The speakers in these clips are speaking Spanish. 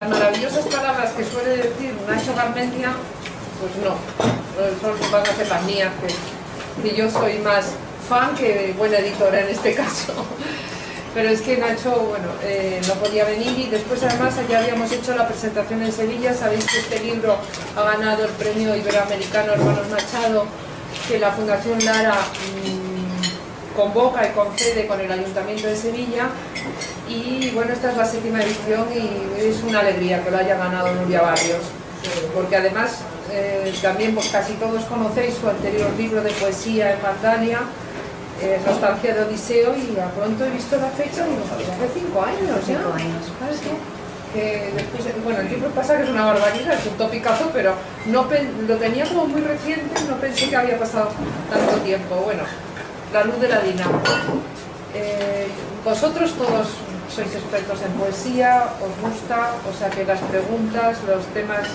maravillosas palabras que suele decir Nacho Garmendia, pues no, son van a ser las mías, que yo soy más fan que buena editora en este caso. Pero es que Nacho, bueno, no podía venir, y después además ya habíamos hecho la presentación en Sevilla. Sabéis que este libro ha ganado el premio iberoamericano Hermanos Machado, que la Fundación Lara convoca y concede con el Ayuntamiento de Sevilla, y bueno, esta es la 7ª edición y es una alegría que lo haya ganado Nuria Barrios, porque además también pues casi todos conocéis su anterior libro de poesía en Vandalia, Nostalgia de Odiseo, y a pronto he visto la fecha y digo, hace 5 años ya. 5 años. ¿Sabes qué? Que después, bueno, el libro pasa que es una barbaridad, es un topicazo, pero no lo tenía como muy reciente, no pensé que había pasado tanto tiempo. Bueno, La luz de la dinamo. Vosotros todos sois expertos en poesía, os gusta, o sea que las preguntas, los temas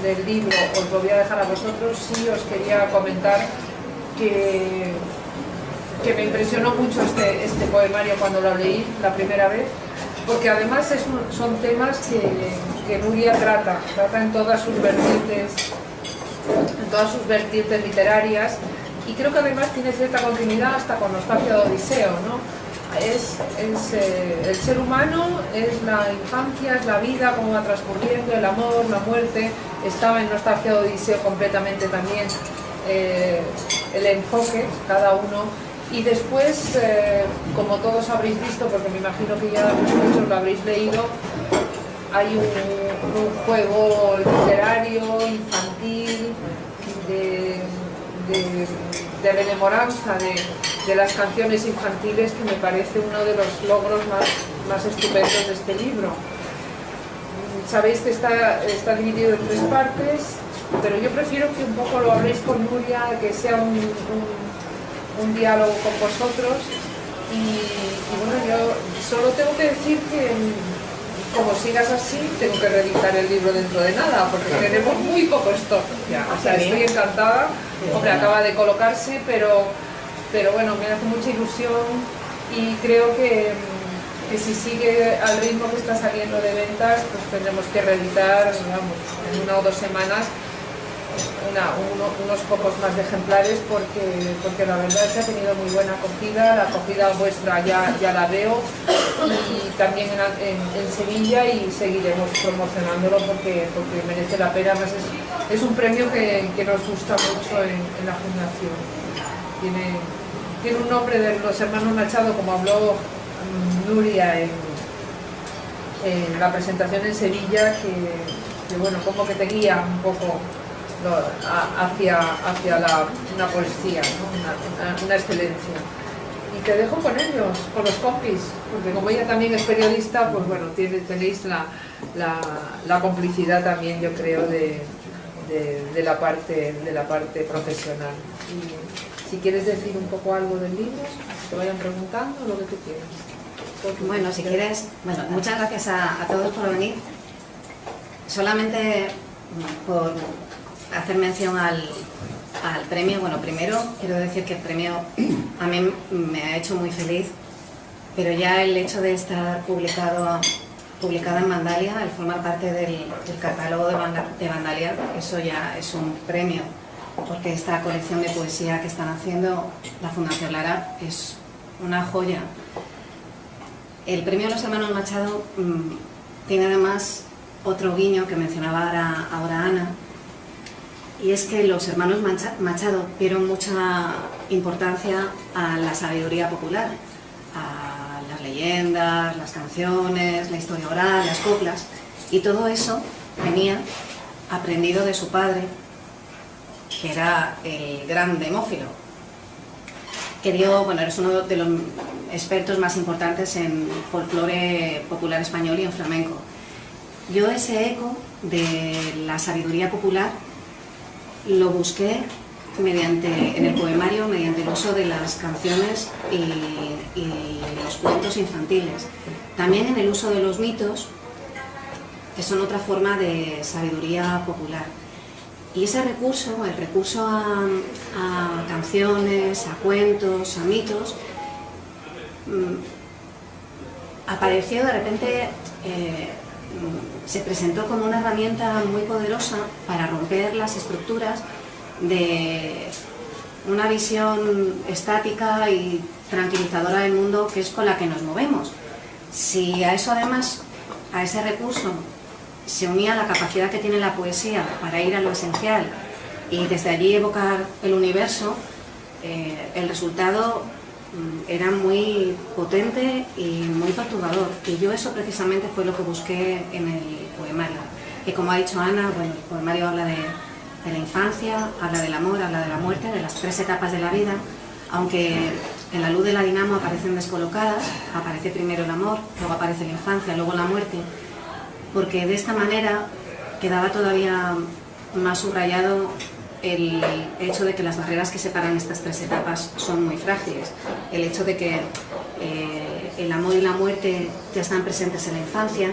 del libro os lo voy a dejar a vosotros. Sí, os quería comentar que me impresionó mucho este poemario cuando lo leí la primera vez, porque además son temas que Nuria trata en todas sus vertientes literarias, y creo que además tiene cierta continuidad hasta con Nostalgia de Odiseo, ¿no? El ser humano, es la infancia, es la vida, cómo va transcurriendo, el amor, la muerte. Estaba en Nostalgia de Odiseo completamente también el enfoque, cada uno. Y después, como todos habréis visto, porque me imagino que ya muchos lo habréis leído, hay un juego literario, infantil, de rememoranza de las canciones infantiles, que me parece uno de los logros más estupendos de este libro. Sabéis que está dividido en 3 partes, pero yo prefiero que un poco lo habléis con Nuria, que sea un diálogo con vosotros, y bueno, yo solo tengo que decir que como sigas así, tengo que reeditar el libro dentro de nada, porque tenemos muy poco stock ya. O sea, estoy encantada. Hombre, acaba de colocarse, pero bueno, me hace mucha ilusión, y creo que si sigue al ritmo que está saliendo de ventas, pues tendremos que reeditar, vamos, en 1 o 2 semanas unos pocos más de ejemplares, porque la verdad es que ha tenido muy buena acogida. La acogida vuestra ya la veo, y también en Sevilla, y seguiremos promocionándolo porque merece la pena. Además es un premio que nos gusta mucho en la Fundación. Tiene un nombre de los hermanos Machado, como habló Nuria en la presentación en Sevilla, que bueno, como que te guía un poco hacia una poesía, ¿no? una excelencia. Y te dejo con ellos, con los compis, porque como ella también es periodista, pues bueno, tenéis la complicidad también, yo creo, de la parte profesional. Y si quieres decir un poco algo del libro, te vayan preguntando lo que tú quieras. Bueno, si quieres, bueno, muchas gracias a todos por venir. Solamente por hacer mención al premio. Bueno, primero quiero decir que el premio a mí me ha hecho muy feliz, pero ya el hecho de estar publicado en Vandalia, el formar parte del catálogo de Vandalia, eso ya es un premio, porque esta colección de poesía que están haciendo la Fundación Lara es una joya. El premio de los hermanos Machado tiene además otro guiño que mencionaba ahora Ana, y es que los hermanos Machado dieron mucha importancia a la sabiduría popular, a las leyendas, las canciones, la historia oral, las coplas, y todo eso venía aprendido de su padre, que era el gran Demófilo, que es uno de los expertos más importantes en folclore popular español y en flamenco. Yo ese eco de la sabiduría popular lo busqué en el poemario, mediante el uso de las canciones y los cuentos infantiles. También en el uso de los mitos, que son otra forma de sabiduría popular. Y ese recurso, el recurso a canciones, a cuentos, a mitos, apareció de repente se presentó como una herramienta muy poderosa para romper las estructuras de una visión estática y tranquilizadora del mundo que es con la que nos movemos. Si a eso además, a ese recurso, se unía la capacidad que tiene la poesía para ir a lo esencial y desde allí evocar el universo, el resultado era muy potente y muy perturbador. Y yo eso precisamente fue lo que busqué en el poemario. Que como ha dicho Ana, bueno, el poemario habla de la infancia, habla del amor, habla de la muerte, de las 3 etapas de la vida, aunque en La luz de la dinamo aparecen descolocadas, aparece primero el amor, luego aparece la infancia, luego la muerte, porque de esta manera quedaba todavía más subrayado el hecho de que las barreras que separan estas 3 etapas son muy frágiles, el hecho de que el amor y la muerte ya están presentes en la infancia,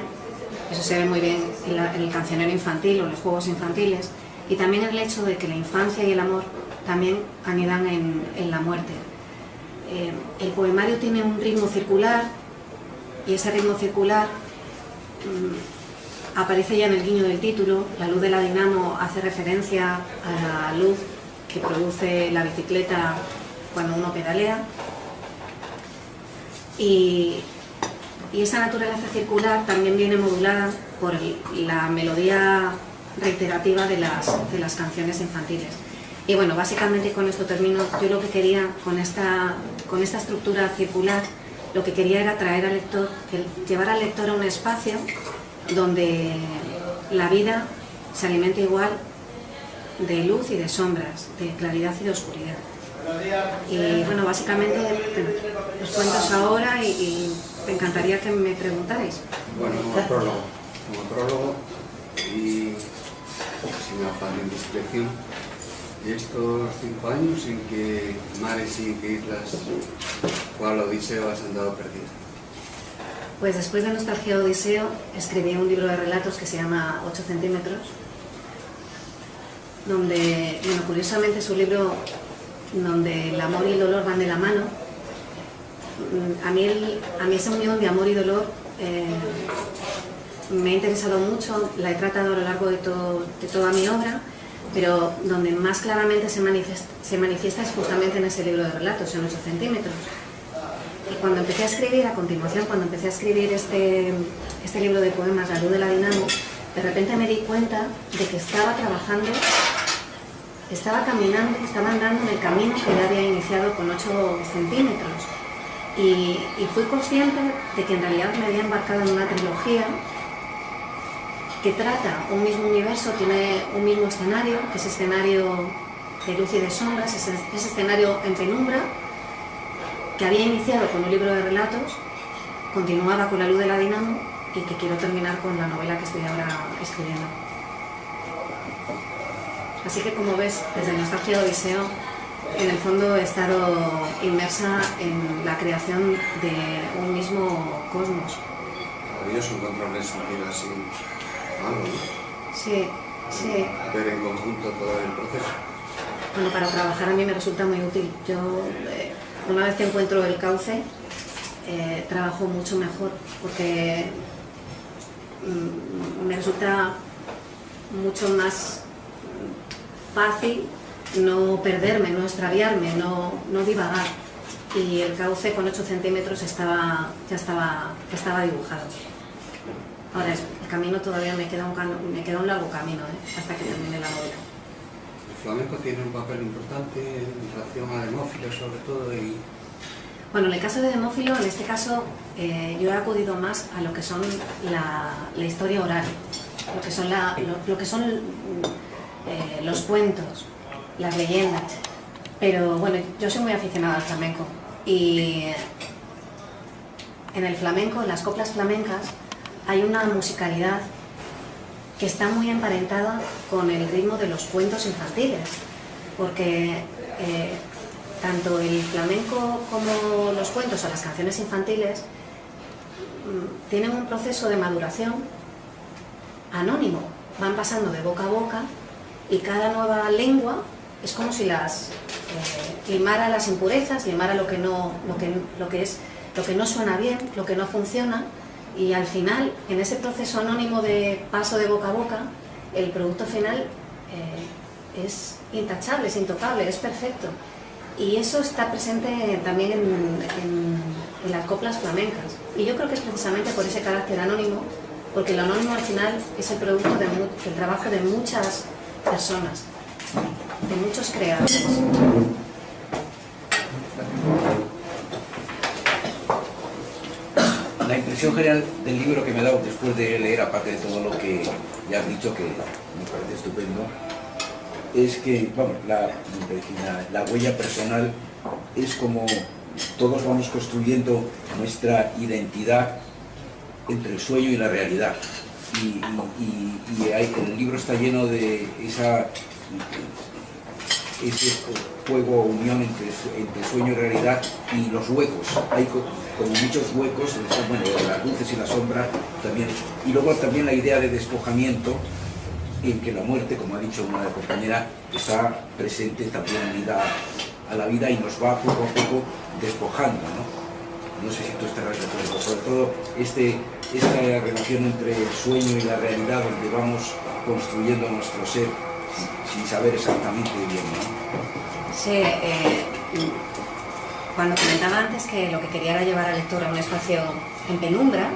eso se ve muy bien en el cancionero infantil o los juegos infantiles, y también el hecho de que la infancia y el amor también anidan en la muerte. El poemario tiene un ritmo circular y ese ritmo circular aparece ya en el guiño del título. La luz de la dinamo hace referencia a la luz que produce la bicicleta cuando uno pedalea y esa naturaleza circular también viene modulada por la melodía reiterativa de las canciones infantiles. Y bueno, básicamente con esto termino. Yo lo que quería con esta estructura circular, lo que quería era traer al lector, llevar al lector a un espacio donde la vida se alimenta igual de luz y de sombras, de claridad y de oscuridad. Y bueno, básicamente los cuentos ahora y me encantaría que me preguntarais. Bueno, como prólogo y sin afán de indiscreción, estos 5 años en que mares y que islas, cual odiseo has andado perdido. Pues después de Nostalgia Odiseo escribí un libro de relatos que se llama 8 centímetros, donde, bueno, curiosamente es un libro donde el amor y el dolor van de la mano. A mí esa unión de amor y dolor me ha interesado mucho, la he tratado a lo largo de toda mi obra, pero donde más claramente se manifiesta es justamente en ese libro de relatos, en 8 centímetros. Y cuando empecé a escribir, a continuación, cuando empecé a escribir este libro de poemas, La luz de la dinamo, de repente me di cuenta de que estaba trabajando, estaba caminando, estaba andando en el camino que ya había iniciado con 8 centímetros. Y fui consciente de que en realidad me había embarcado en una trilogía que trata un mismo universo, tiene un mismo escenario, que es escenario de luz y de sombras, ese escenario en penumbra, que había iniciado con un libro de relatos, continuaba con La luz de la dinamo y que quiero terminar con la novela que estoy ahora escribiendo. Así que, como ves, desde Nostalgia Odiseo, en el fondo he estado inmersa en la creación de un mismo cosmos. Maravilloso encontrarle sentido así, algo, ¿no? Sí, sí. Ver en conjunto todo el proceso. Bueno, para trabajar a mí me resulta muy útil. Yo, una vez que encuentro el cauce, trabajo mucho mejor, porque me resulta mucho más fácil no perderme, no extraviarme, no divagar. Y el cauce con 8 centímetros ya estaba dibujado. Ahora, el camino todavía me queda un largo camino, hasta que termine la novela. El flamenco tiene un papel importante en relación a Demófilo, sobre todo. Bueno, en el caso de Demófilo, en este caso, yo he acudido más a lo que son la historia oral, lo que son los cuentos, las leyendas. Pero bueno, yo soy muy aficionada al flamenco y en el flamenco, en las coplas flamencas, hay una musicalidad que está muy emparentada con el ritmo de los cuentos infantiles, porque tanto el flamenco como los cuentos o las canciones infantiles tienen un proceso de maduración anónimo, van pasando de boca a boca y cada nueva lengua es como si limara las impurezas, limara lo que no suena bien, lo que no funciona, Y al final, en ese proceso anónimo de paso de boca a boca, el producto final es intachable, es intocable, es perfecto. Y eso está presente también en las coplas flamencas. Y yo creo que es precisamente por ese carácter anónimo, porque lo anónimo al final es el producto del trabajo de muchas personas, de muchos creadores. La impresión general del libro que me ha dado después de leer, aparte de todo lo que ya has dicho, que me parece estupendo, es que, vamos, la huella personal es como todos vamos construyendo nuestra identidad entre el sueño y la realidad. Y el libro está lleno de ese juego, unión entre sueño y realidad, y los huecos. Hay como muchos huecos, bueno, las luces y la sombra también. Y luego también la idea de despojamiento, en que la muerte, como ha dicho una compañera, está presente también a la vida y nos va poco a poco despojando, ¿no? No sé si tú estarás de acuerdo, sobre todo esta relación entre el sueño y la realidad, donde vamos construyendo nuestro ser sin saber exactamente bien, ¿no? Sí, cuando comentaba antes que lo que quería era llevar al lector a un espacio en penumbra,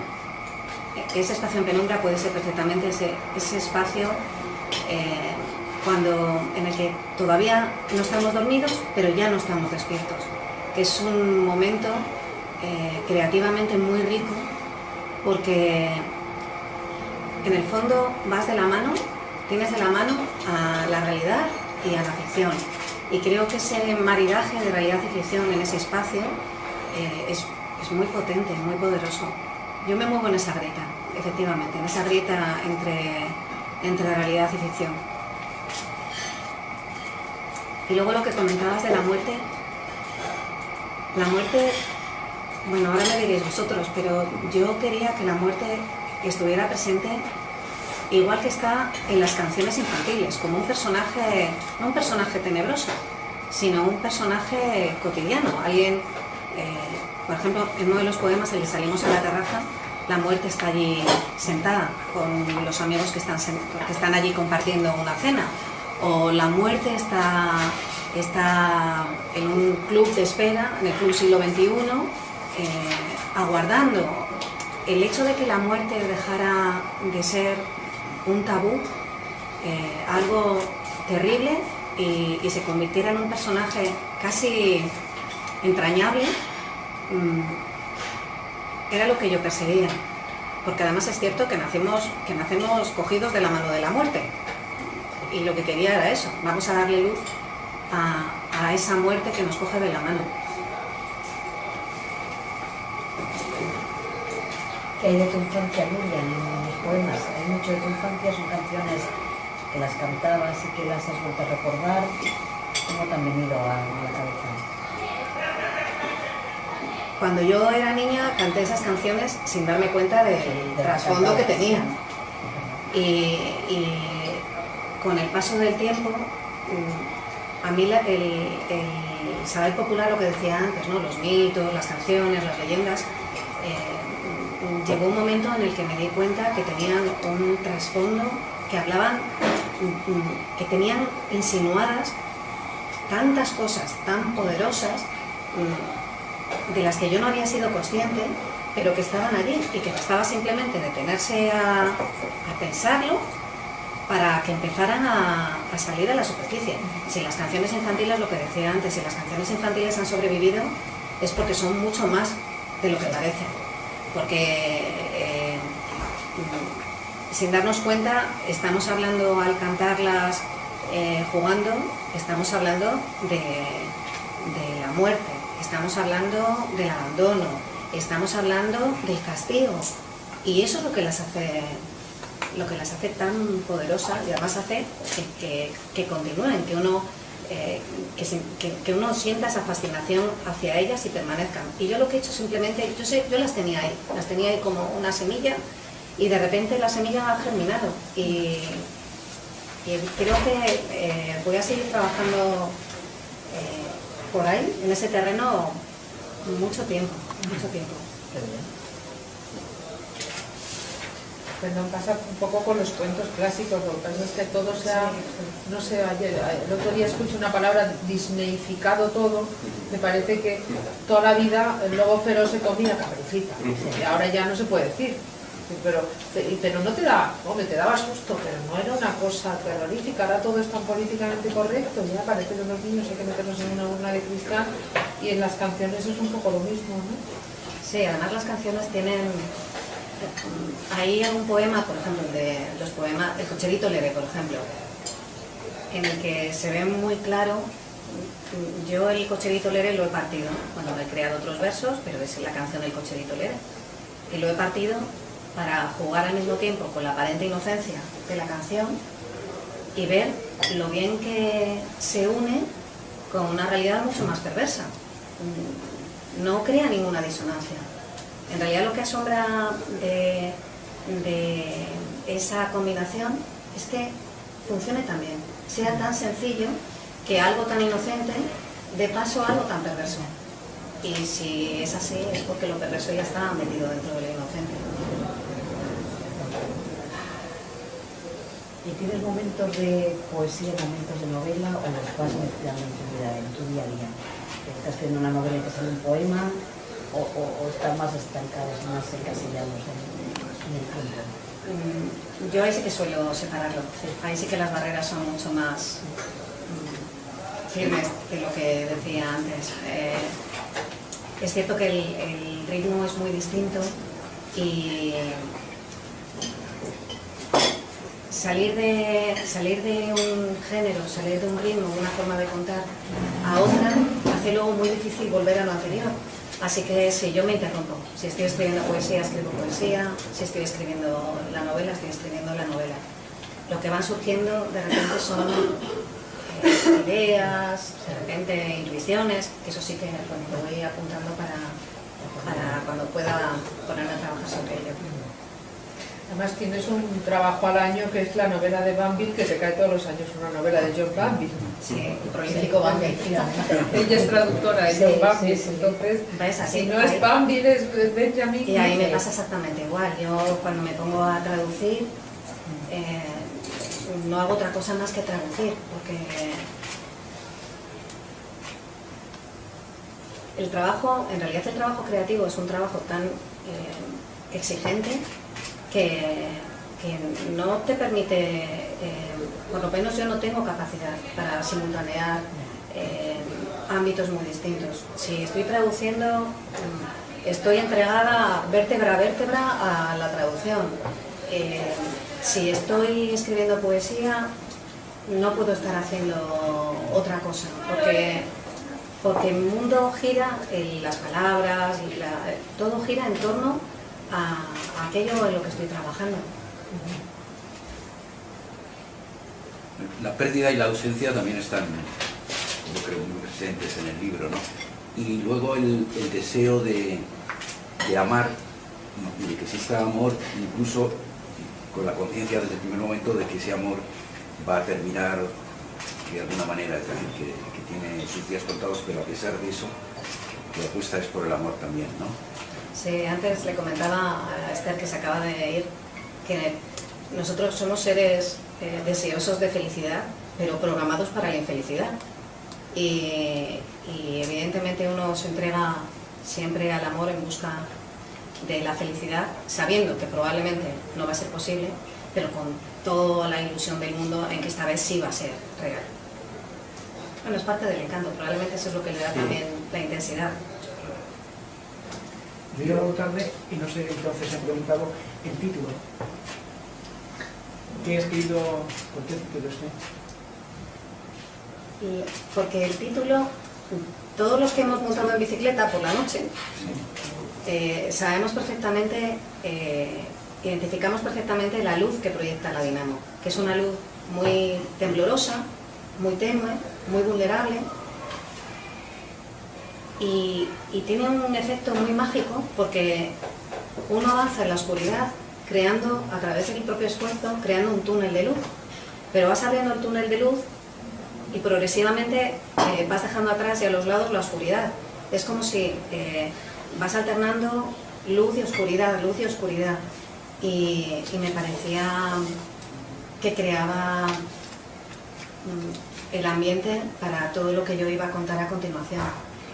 ese espacio en penumbra puede ser perfectamente ese espacio en el que todavía no estamos dormidos, pero ya no estamos despiertos, que es un momento creativamente muy rico, porque en el fondo tienes de la mano a la realidad y a la ficción, y creo que ese maridaje de realidad y ficción en ese espacio es muy potente, muy poderoso. Yo me muevo en esa grieta, efectivamente, en esa grieta entre la realidad y ficción. Y luego lo que comentabas de la muerte, bueno, ahora me diréis vosotros, pero yo quería que la muerte estuviera presente igual que está en las canciones infantiles, como un personaje, no un personaje tenebroso, sino un personaje cotidiano. Alguien, por ejemplo, en uno de los poemas, el que salimos a la terraza, la muerte está allí sentada con los amigos que están allí compartiendo una cena, o la muerte está en un club de espera, en el Club Siglo XXI, aguardando. El hecho de que la muerte dejara de ser un tabú, algo terrible, y se convirtiera en un personaje casi entrañable, era lo que yo perseguía, porque además es cierto que nacemos cogidos de la mano de la muerte, y lo que quería era eso, vamos a darle luz a esa muerte que nos coge de la mano. ¿Qué hay de tu infancia, Nuria, en los poemas? Hay mucho de tu infancia, son canciones que las cantabas y que las has vuelto a recordar. ¿Cómo te han venido a la cabeza? Cuando yo era niña canté esas canciones sin darme cuenta del trasfondo que tenían. Y con el paso del tiempo, a mí el saber popular, lo que decía antes, ¿no? Los mitos, las canciones, las leyendas, llegó un momento en el que me di cuenta que tenían un trasfondo, que hablaban, que tenían insinuadas tantas cosas tan poderosas, de las que yo no había sido consciente, pero que estaban allí y que bastaba simplemente detenerse a pensarlo para que empezaran a salir a la superficie. Si las canciones infantiles, lo que decía antes, si las canciones infantiles han sobrevivido, es porque son mucho más de lo que parecen. Porque sin darnos cuenta, estamos hablando al cantarlas, jugando, estamos hablando de la muerte, estamos hablando del abandono, estamos hablando del castigo, y eso es lo que las hace tan poderosas, y además hace que continúen, que uno sienta esa fascinación hacia ellas y permanezcan. Y yo lo que he hecho simplemente, yo las tenía ahí como una semilla, y de repente la semilla ha germinado, y creo que voy a seguir trabajando por ahí, en ese terreno, mucho tiempo. Qué bien. Perdón, pasa un poco con los cuentos clásicos, lo que pasa es que todo se ha, no sé, el otro día escuché una palabra, disneyficado todo, me parece que toda la vida el lobo feroz se comía Caperucita, y ahora ya no se puede decir, pero no te da, hombre, te daba susto, pero no era una cosa terrorífica, ahora todo es tan políticamente correcto, ya parece que los niños hay que meterlos en una urna de cristal, y en las canciones es un poco lo mismo, ¿no? Sí, además las canciones tienen... Hay algún poema, por ejemplo, de los poemas, El cocherito leve, por ejemplo, en el que se ve muy claro. Yo el cocherito leve lo he partido, bueno, he creado otros versos, pero es la canción del cocherito leve, y lo he partido para jugar al mismo tiempo con la aparente inocencia de la canción y ver lo bien que se une con una realidad mucho más perversa. No crea ninguna disonancia. En realidad lo que asombra de esa combinación es que funcione tan bien, sea tan sencillo que algo tan inocente dé paso a algo tan perverso. Y si es así es porque lo perverso ya está metido dentro de lo inocente. ¿Y tienes momentos de poesía, momentos de novela o los vas mezclando en tu día a día? ¿Estás haciendo una novela que sale un poema? O están más estancados, más encasillados en el tiempo? Yo ahí sí que suelo separarlo. Ahí sí que las barreras son mucho más firmes que lo que decía antes. Es cierto que el ritmo es muy distinto y salir de un género, salir de un ritmo, una forma de contar a otra, hace luego muy difícil volver a lo anterior. Así que sí, yo me interrumpo. Si estoy escribiendo poesía, escribo poesía. Si estoy escribiendo la novela, estoy escribiendo la novela. Lo que van surgiendo de repente son ideas, de repente intuiciones, que eso sí que lo voy apuntando para cuando pueda ponerme a trabajar sobre ello. Además tienes un trabajo al año que es la novela de Banville, que te cae todos los años una novela de John Banville. Sí, el prolífico Banville. Ella es traductora de John Banville, entonces así, si no es Banville es Benjamin. Y ahí me pasa exactamente igual. Yo cuando me pongo a traducir no hago otra cosa más que traducir, porque el trabajo, en realidad el trabajo creativo es un trabajo tan exigente que no te permite, por lo menos yo no tengo capacidad para simultanear ámbitos muy distintos. Si estoy traduciendo, estoy entregada vértebra a vértebra a la traducción. Si estoy escribiendo poesía, no puedo estar haciendo otra cosa, porque el mundo gira, las palabras, todo gira en torno a aquello en lo que estoy trabajando. La pérdida y la ausencia también están, yo creo, muy presentes en el libro, ¿no? Y luego el deseo de amar y de que exista amor, incluso con la conciencia desde el primer momento de que ese amor va a terminar de alguna manera, es decir, que tiene sus días contados, pero a pesar de eso, la apuesta es por el amor también, ¿no? Sí, antes le comentaba a Esther, que se acaba de ir, que nosotros somos seres deseosos de felicidad, pero programados para la infelicidad. Y evidentemente uno se entrega siempre al amor en busca de la felicidad, sabiendo que probablemente no va a ser posible, pero con toda la ilusión del mundo en que esta vez sí va a ser real. Bueno, es parte del encanto, probablemente eso es lo que le da también la intensidad. Yo iba a preguntarle, y no sé, entonces he preguntado el título. ¿Qué he escrito? ¿Por qué título Porque el título, todos los que hemos montado en bicicleta por la noche, sabemos perfectamente, identificamos perfectamente la luz que proyecta la dinamo, que es una luz muy temblorosa, muy tenue, muy vulnerable, y tiene un efecto muy mágico porque uno avanza en la oscuridad creando, a través del propio esfuerzo, creando un túnel de luz, pero vas abriendo el túnel de luz y progresivamente vas dejando atrás y a los lados la oscuridad. Es como si vas alternando luz y oscuridad, y me parecía que creaba el ambiente para todo lo que yo iba a contar a continuación.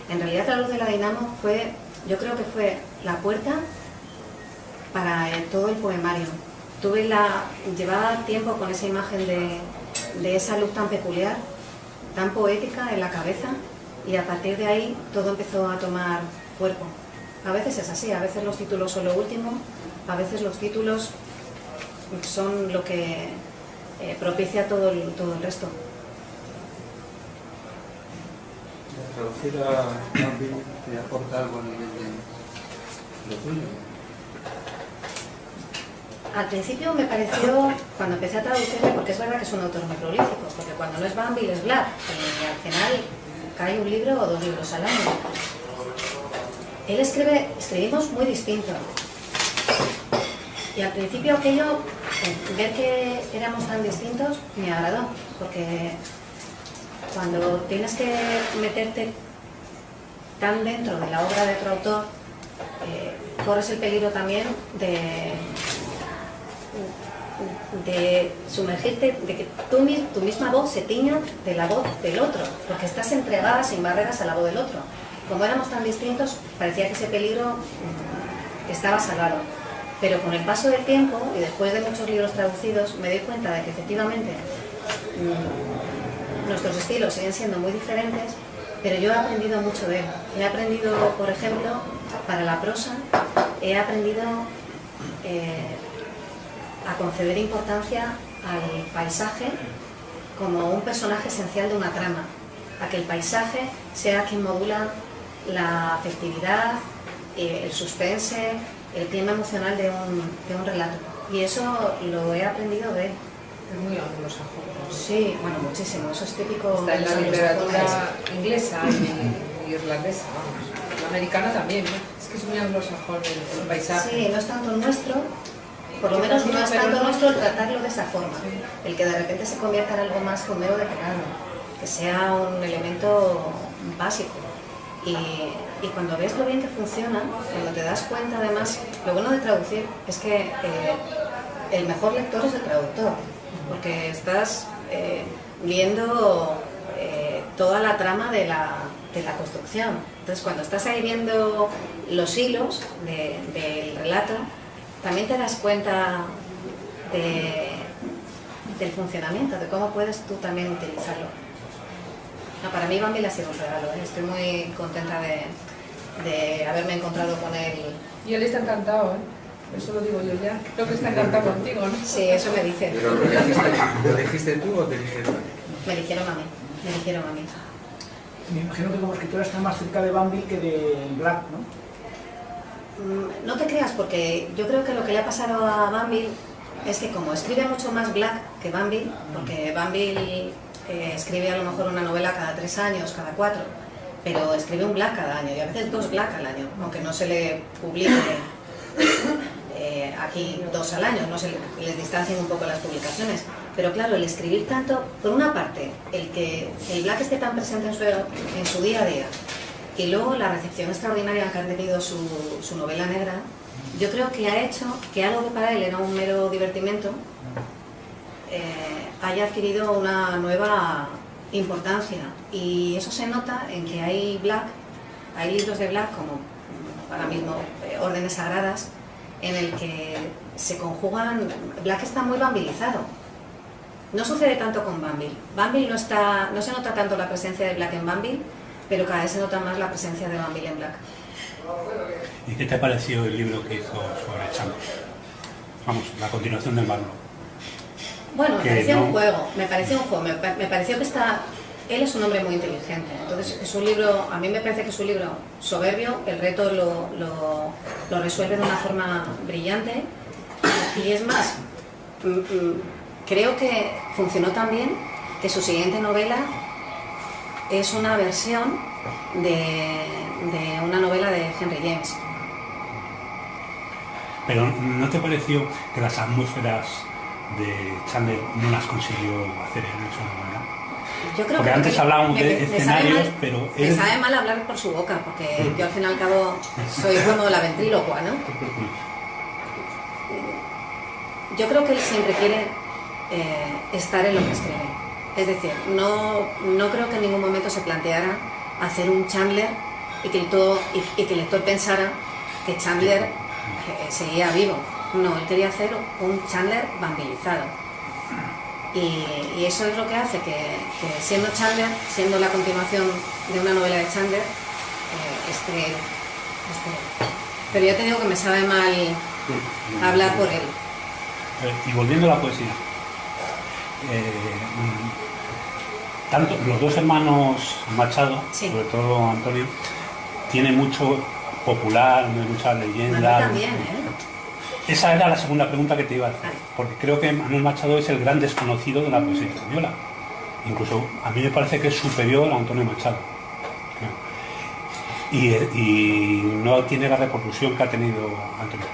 En realidad La luz de la Dinamo yo creo que fue la puerta para todo el poemario. Llevaba tiempo con esa imagen de esa luz tan peculiar, tan poética en la cabeza, y a partir de ahí todo empezó a tomar cuerpo. A veces es así, a veces los títulos son lo último, a veces los títulos son lo que propicia todo el resto. ¿Traducir a Bambi te aporta algo a nivel de lo tuyo? Al principio me pareció, cuando empecé a traducirle, porque es verdad que es un autor muy prolífico, porque cuando no es Bambi es Black, y al final cae un libro o 2 libros al año. Él escribimos muy distinto. Y al principio aquello, ver que éramos tan distintos, me agradó, porque cuando tienes que meterte tan dentro de la obra de otro autor, corres el peligro también de sumergirte, de que tu misma voz se tiña de la voz del otro, porque estás entregada sin barreras a la voz del otro. Como éramos tan distintos, parecía que ese peligro estaba salvado. Pero con el paso del tiempo, y después de muchos libros traducidos, me doy cuenta de que efectivamente nuestros estilos siguen siendo muy diferentes, pero yo he aprendido mucho de él. He aprendido, por ejemplo, para la prosa, he aprendido a conceder importancia al paisaje como un personaje esencial de una trama, a que el paisaje sea quien modula la afectividad, el suspense, el clima emocional de un relato. Y eso lo he aprendido de él. Es muy anglosajón. Sí, bueno, muchísimo. Eso es típico. Está en la de los literatura anglosajones. inglesa y irlandesa, vamos. La americana también, ¿no? Es que es muy anglosajón el paisaje. Sí, no es tanto nuestro, por lo menos no es tanto nuestro el tratarlo de esa forma. El que de repente se convierta en algo más que un mero decorado, que sea un elemento básico. Y cuando ves lo bien que funciona, cuando te das cuenta, además, lo bueno de traducir es que el mejor lector es el traductor, porque estás viendo toda la trama de la construcción. Entonces, cuando estás ahí viendo los hilos del relato, también te das cuenta del funcionamiento, de cómo puedes tú también utilizarlo. No, para mí Bambi ha sido un regalo, ¿eh? Estoy muy contenta de haberme encontrado con él. Y él está encantado, ¿eh? Eso lo digo yo ya. Creo que está encantado contigo, ¿no? Sí, eso me dice. ¿Pero lo dijiste tú o te dijeron? Me eligieron a mí, me eligieron a mí. Me imagino que como escritora está más cerca de Bambi que de Black, ¿no? No te creas, porque yo creo que lo que le ha pasado a Bambi es que como escribe mucho más Black que Bambi, porque Bambi escribe a lo mejor una novela cada 3 años, cada 4, pero escribe un Black cada año y a veces 2 Black al año, aunque no se le publique aquí 2 al año, no se les distancien un poco las publicaciones. Pero claro, el escribir tanto, por una parte, el Black esté tan presente en su día a día, y luego la recepción extraordinaria que ha tenido su novela negra, yo creo que ha hecho que algo que para él era un mero divertimento haya adquirido una nueva importancia. Y eso se nota en que hay libros de Black, como ahora mismo Órdenes Sagradas, en el que se conjugan. Black está muy bambilizado. No sucede tanto con Bambi. Bambi no se nota tanto la presencia de Black en Bambi, pero cada vez se nota más la presencia de Bambi en Black. ¿Y qué te pareció el libro que hizo sobre Chamos? Vamos, la continuación del Marlowe. Bueno, me pareció un juego, me pareció que él es un hombre muy inteligente, entonces es un libro, a mí me parece que es un libro soberbio, el reto lo resuelve de una forma brillante, y es más, creo que funcionó tan bien que su siguiente novela es una versión de una novela de Henry James. Pero ¿no te pareció que las atmósferas de Chandler no las consiguió hacer en su novela? Yo creo porque que antes hablábamos de escenarios, pero... Me sabe mal hablar por su boca, porque yo al fin y al cabo soy como la ventrílocua, ¿no? yo creo que él siempre quiere estar en lo que escribe. Es decir, no creo que en ningún momento se planteara hacer un Chandler y que el lector pensara que Chandler seguía vivo. No, él quería hacer un Chandler vampirizado. Y eso es lo que hace que siendo Chandler, siendo la continuación de una novela de Chandler, esté él. Pero ya te digo que me sabe mal hablar por él. Y volviendo a la poesía, tanto los dos hermanos Machado, Sí. sobre todo Antonio, tiene mucho popular, mucha leyenda. Manuel también, Esa era la segunda pregunta que te iba a hacer, porque creo que Manuel Machado es el gran desconocido de la poesía española. Incluso a mí me parece que es superior a Antonio Machado. Y no tiene la repercusión que ha tenido Antonio.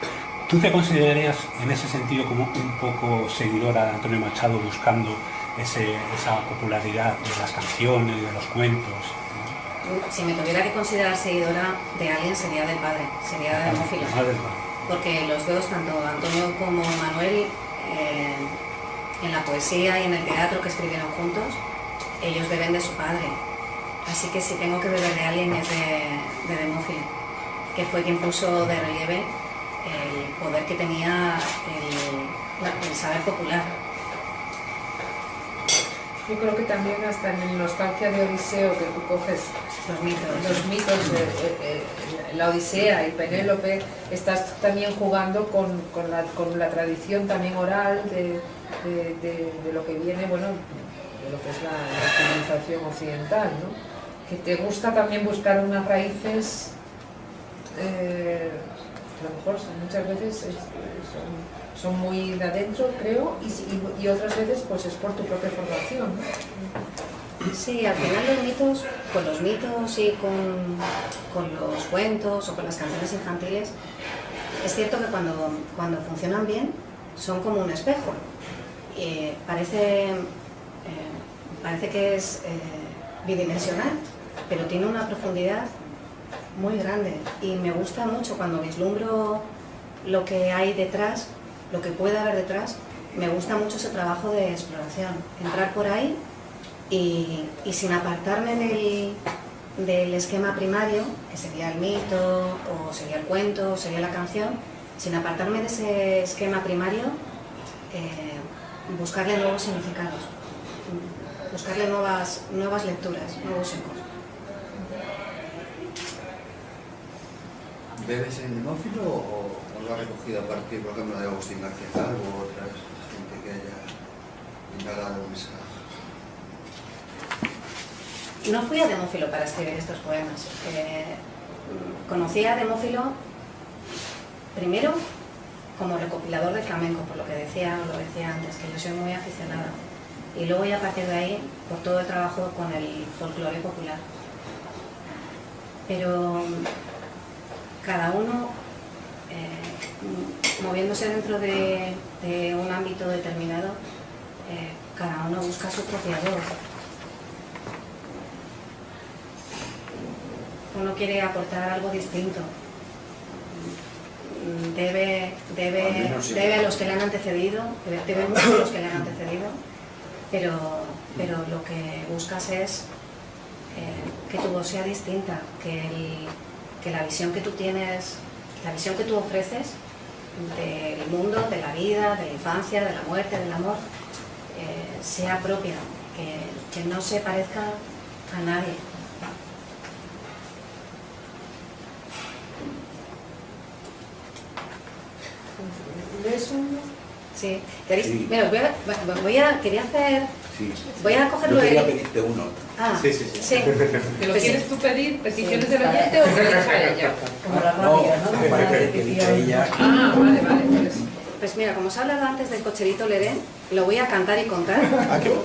¿Tú te considerarías en ese sentido como un poco seguidora de Antonio Machado, buscando esa popularidad de las canciones, de los cuentos? Si me tuviera que considerar seguidora de alguien sería del padre, sería de Demófilo. Porque los dos, tanto Antonio como Manuel, en la poesía y en el teatro que escribieron juntos, ellos beben de su padre. Así que si tengo que beber de alguien es de Demófilo, que fue quien puso de relieve el poder que tenía el saber popular. Yo creo que también hasta en Nostalgia de Odiseo, que tú coges los mitos de la Odisea y Penélope, estás también jugando con la tradición también oral de lo que viene, bueno, de lo que es la civilización occidental, ¿no? Que te gusta también buscar unas raíces, a lo mejor muchas veces son muy de adentro, creo, y otras veces pues es por tu propia formación, ¿no? Sí, al final los mitos, con los mitos y con los cuentos o con las canciones infantiles, es cierto que cuando funcionan bien son como un espejo. Parece que es bidimensional, pero tiene una profundidad muy grande y me gusta mucho cuando vislumbro lo que hay detrás, lo que puede haber detrás. Me gusta mucho ese trabajo de exploración, entrar por ahí y sin apartarme del esquema primario, que sería el mito, o sería el cuento, o sería la canción, sin apartarme de ese esquema primario, buscarle nuevos significados, buscarle nuevas lecturas, nuevos ecos. ¿Bebes en Demófilo o lo has recogido a partir, por ejemplo, de Agustín García Calvo o otra gente que haya indagado en esa? No fui a Demófilo para escribir estos poemas. Conocí a Demófilo primero como recopilador de flamenco, por lo que decía antes, que yo soy muy aficionada. Y luego ya a partir de ahí, por todo el trabajo con el folclore popular. Pero cada uno, moviéndose dentro de un ámbito determinado, cada uno busca su propia voz. Uno quiere aportar algo distinto. Debe a los que le han antecedido, debe mucho a los que le han antecedido, pero lo que buscas es que tu voz sea distinta, que la visión que tú tienes, la visión que tú ofreces del mundo, de la vida, de la infancia, de la muerte, del amor, sea propia, que no se parezca a nadie. ¿Ves uno? Sí. Sí. Mira, quería hacer... Sí. Voy a cogerlo Yo quería de... pedirte uno. Ah, Sí. sí. ¿Te lo quieres tú pedir? ¿Peticiones del oyente o quieres a ella? Como la No, rabia, ¿no? Como la que dice ella. Ah, vale. Pues mira, como os he hablado antes del cocherito Lerén, lo voy a cantar y contar. Ah, qué bueno.